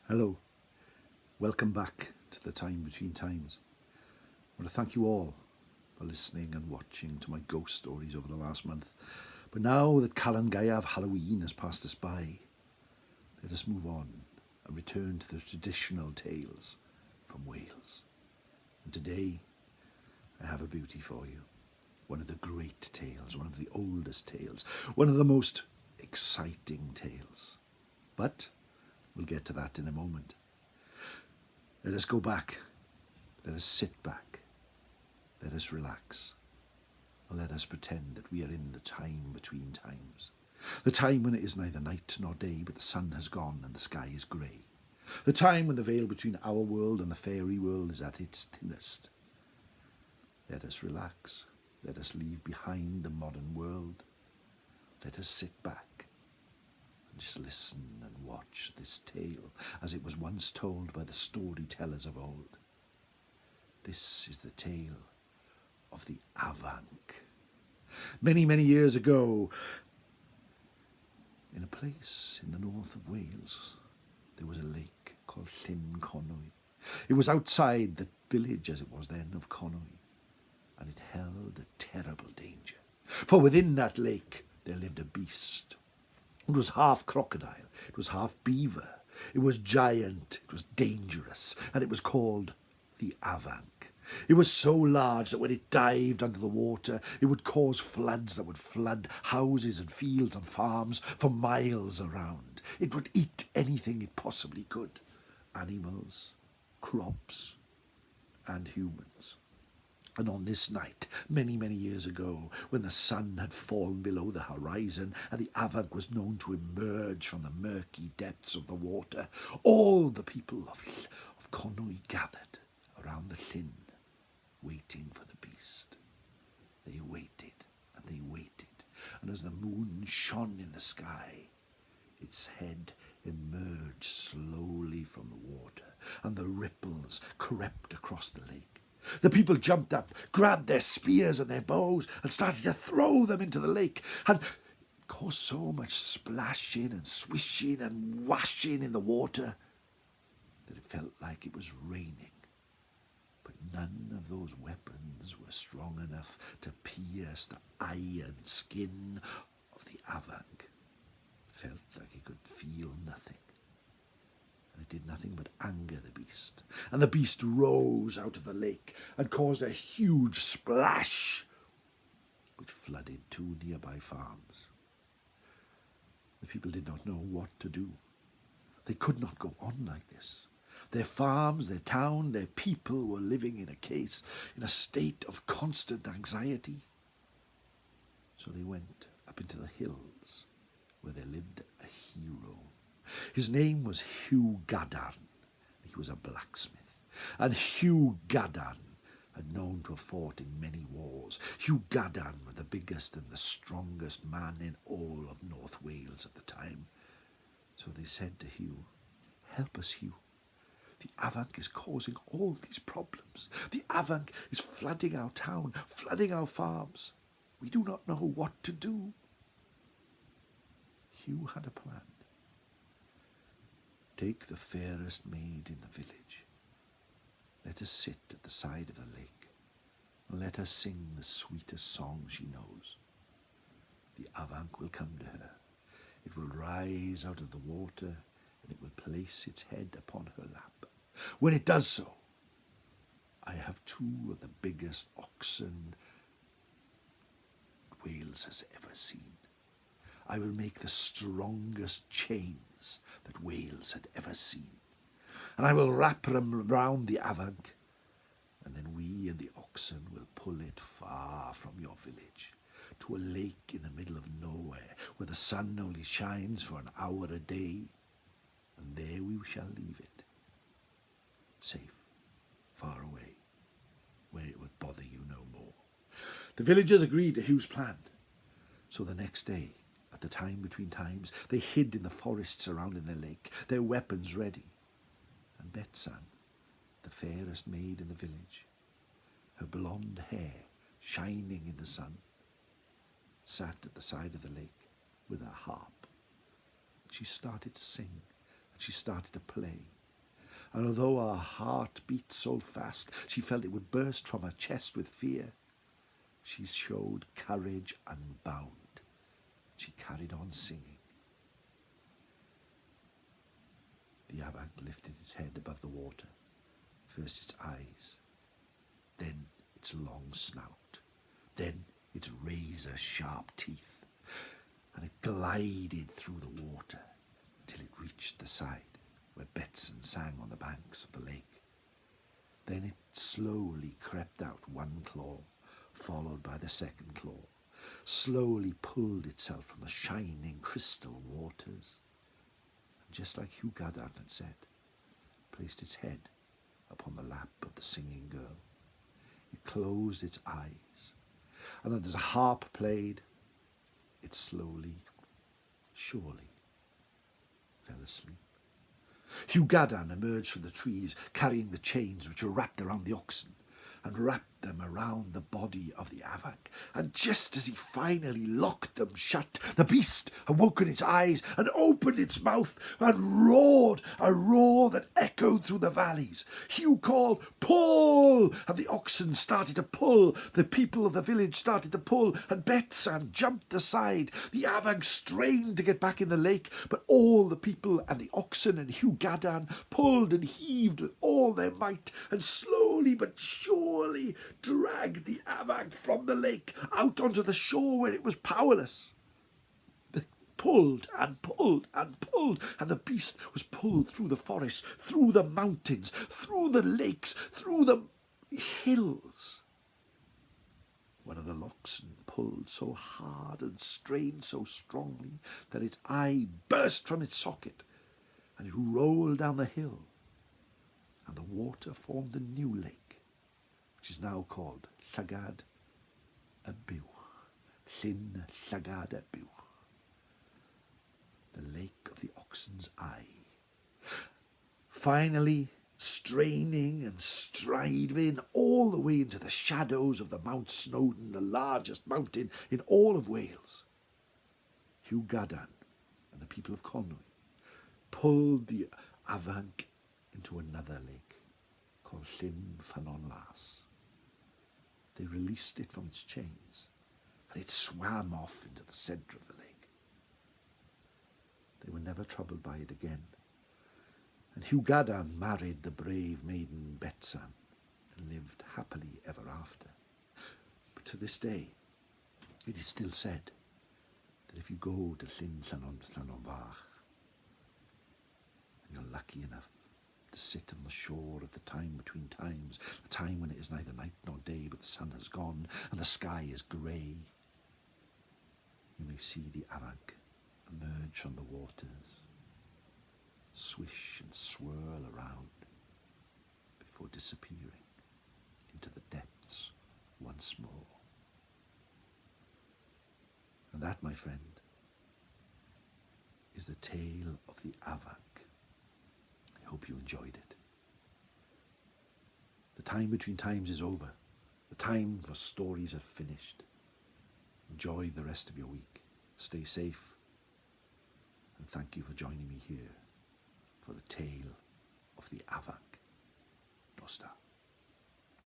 Hello, welcome back to the Time Between Times. I want to thank you all for listening and watching to my ghost stories over the last month. But now that Calan Gaeaf Halloween has passed us by, let us move on and return to the traditional tales from Wales. And today, I have a beauty for you. One of the great tales, one of the oldest tales, one of the most exciting tales. But we'll get to that in a moment. Let us go back. Let us sit back. Let us relax. Or let us pretend that we are in the time between times. The time when it is neither night nor day, but the sun has gone and the sky is grey. The time when the veil between our world and the fairy world is at its thinnest. Let us relax. Let us leave behind the modern world. Let us sit back and just listen and watch this tale as it was once told by the storytellers of old. This is the tale of the Afanc. Many, many years ago, in a place in the north of Wales, there was a lake called Llyn Conwy. It was outside the village, as it was then, of Conwy, and it held a terrible danger. For within that lake there lived a beast. It was half crocodile, it was half beaver, it was giant, it was dangerous, and it was called the Afanc. It was so large that when it dived under the water, it would cause floods that would flood houses and fields and farms for miles around. It would eat anything it possibly could, animals, crops, and humans. And on this night, many, many years ago, when the sun had fallen below the horizon and the Afanc was known to emerge from the murky depths of the water, all the people of Conwy gathered around the Llyn, waiting for the beast. They waited and they waited, and as the moon shone in the sky, its head emerged slowly from the water, and the ripples crept across the lake. The people jumped up, grabbed their spears and their bows, and started to throw them into the lake, and it caused so much splashing and swishing and washing in the water that it felt like it was raining. But none of those weapons were strong enough to pierce the iron skin of the Afanc. It felt like it could feel nothing. And it did nothing but anger the beast. And the beast rose out of the lake and caused a huge splash, which flooded 2 nearby farms. The people did not know what to do. They could not go on like this. Their farms, their town, their people were living in a state of constant anxiety. So they went up into the hills where there lived a hero. His name was Hugh Gadarn. He was a blacksmith. And Hugh Gadarn had known to have fought in many wars. Hugh Gadarn was the biggest and the strongest man in all of North Wales at the time. So they said to Hugh, "Help us, Hugh. The Afanc is causing all these problems. The Afanc is flooding our town, flooding our farms. We do not know what to do." Hugh had a plan. "Take the fairest maid in the village. Let her sit at the side of the lake, and let her sing the sweetest song she knows. The Afanc will come to her. It will rise out of the water, and it will place its head upon her lap. When it does so, I have 2 of the biggest oxen Wales has ever seen. I will make the strongest chains that Wales had ever seen, and I will wrap them round the Afanc, and then we and the oxen will pull it far from your village, to a lake in the middle of nowhere, where the sun only shines for an hour a day, and there we shall leave it, safe, far away, where it would bother you no more." The villagers agreed to Hugh's plan, so the next day, at the time between times, they hid in the forest surrounding the lake, their weapons ready. And Betsan, the fairest maid in the village, her blonde hair shining in the sun, sat at the side of the lake with her harp. She started to sing and she started to play. and although her heart beat so fast she felt it would burst from her chest with fear, she showed courage unbound. She carried on singing. The Afanc lifted its head above the water, first its eyes, then its long snout, then its razor-sharp teeth, and it glided through the water till it reached the side where Betsan sang on the banks of the lake. Then it slowly crept out one claw, followed by the second claw, slowly pulled itself from the shining crystal waters, and just like Hugh Gadarn had said, placed its head upon the lap of the singing girl. It closed its eyes, and as the harp played, it slowly, surely, fell asleep. Hugh Gadarn emerged from the trees, carrying the chains which were wrapped around the oxen, and wrapped them around the body of the Afanc. And just as he finally locked them shut, the beast awoke in its eyes and opened its mouth and roared a roar that echoed through the valleys. Hugh called, "Pull!" and the oxen started to pull. The people of the village started to pull, and Betsan jumped aside. The Afanc strained to get back in the lake, but all the people and the oxen and Hugh Gadarn pulled and heaved with all their might, and slowly but surely dragged the Afanc from the lake out onto the shore where it was powerless. They pulled and pulled and pulled, and the beast was pulled through the forest, through the mountains, through the lakes, through the hills. One of the oxen pulled so hard and strained so strongly that its eye burst from its socket, and it rolled down the hill, and the water formed a new lake, which is now called Llagad y Buwch, Llyn Llagad y Buwch, the lake of the oxen's eye. Finally, straining and striving all the way into the shadows of the Mount Snowdon, the largest mountain in all of Wales, Hugh Gadarn and the people of Conwy pulled the Afanc into another lake called Llyn Ffynnon Las. They released it from its chains, and it swam off into the centre of the lake. They were never troubled by it again, and Hugh Gadarn married the brave maiden Betsan and lived happily ever after. But to this day, it is still said that if you go to Llyn Ffynnon Bach, and you're lucky enough to sit on the shore at the time between times, the time when it is neither night nor day, but the sun has gone and the sky is grey, you may see the Afanc emerge from the waters, swish and swirl around before disappearing into the depths once more. And that, my friend, is the tale of the Afanc. I hope you enjoyed it. The time between times is over. The time for stories have finished. Enjoy the rest of your week. Stay safe. And thank you for joining me here for the tale of the Afanc. Nosta.